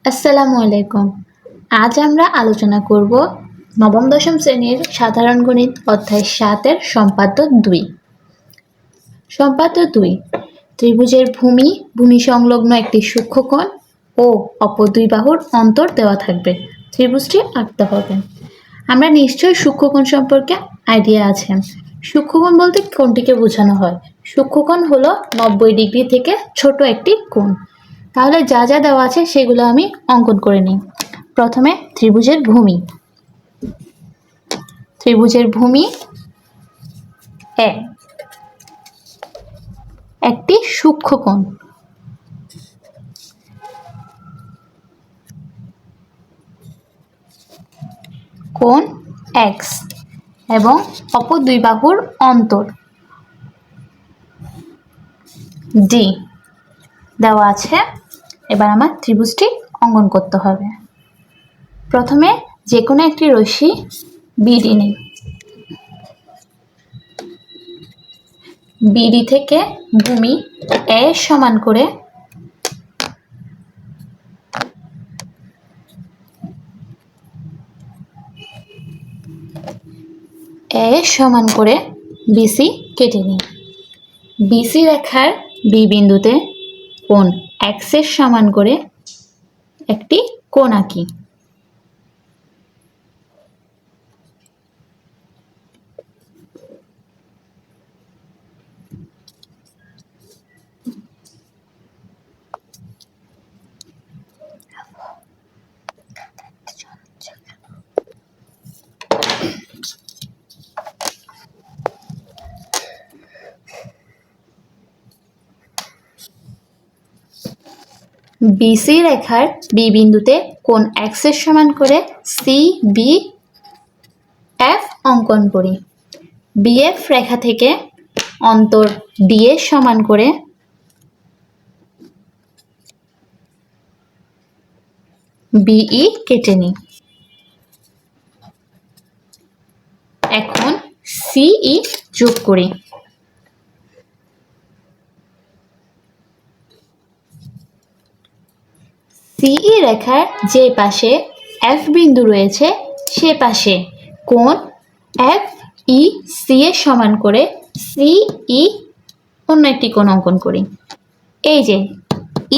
আসসালামু আলাইকুম। আজ আমরা আলোচনা করব নবম দশম শ্রেণীর সাধারণ গণিত অধ্যায় 7-এর সম্পাদ্য 2। সম্পাদ্য 2, ত্রিভুজের ভূমি সংলগ্ন একটি সূক্ষ্মকোণ ও অপর দুই বাহুর অন্তর দেওয়া থাকবে। ত্রিভুজটি আঁকতে হবে। আমরা নিশ্চয়ই সূক্ষ্মকোণ সম্পর্কে আইডিয়া আছে। সূক্ষ্মকোণ বলতে কোণটিকে বোঝানো হয়। সূক্ষ্মকোণ হলো 90 ডিগ্রি থেকে ছোট একটি কোণ। তাহলে যা যা দেওয়া আছে সেগুলো আমি অঙ্কন করে নিই। প্রথমে ত্রিভুজের ভূমি একটি সূক্ষ্মকোণ, কোণ x এবং অপর দুই বাহুর অন্তর d দেওয়া আছে। এবার আমার ত্রিভুজটি অঙ্কন করতে হবে। প্রথমে যে কোনো একটি রশ্মি BD নিই। BD থেকে ভূমি A সমান করে BC কেটে নিই। BC রেখার B বিন্দুতে কোণ x এর সমান করে একটি কোণ আঁকি। BC রেখার B বিন্দুতে কোণ x এর সমান করে CBF অঙ্কন করি। BF রেখা থেকে অন্তর D এর সমান করে BE কেটে নিই। এখন CE যোগ করি। CE রেখার যে পাশে F বিন্দু রয়েছে সে পাশে কোণ FEC এর সমান করে CE অন্য একটি কোণ অঙ্কন করি। এই যে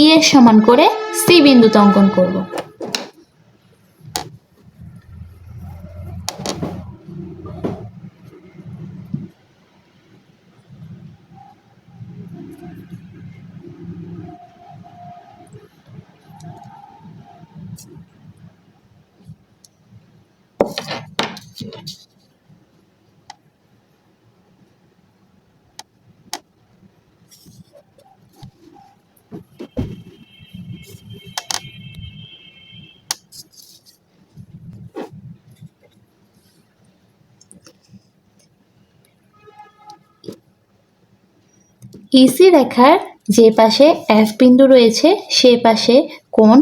E এর সমান করে C বিন্দুতে অঙ্কন করব। EC রেখার যে পাশে F বিন্দু রয়েছে সে পাশে কোণ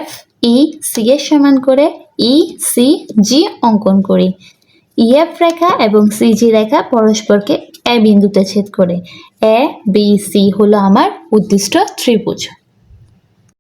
FEC এর সমান করে ECG অঙ্কন করি। EF রেখা এবং CG রেখা পরস্পরকে A বিন্দুতে ছেদ করে ABC হলো আমার উদ্দিষ্ট ত্রিভুজ।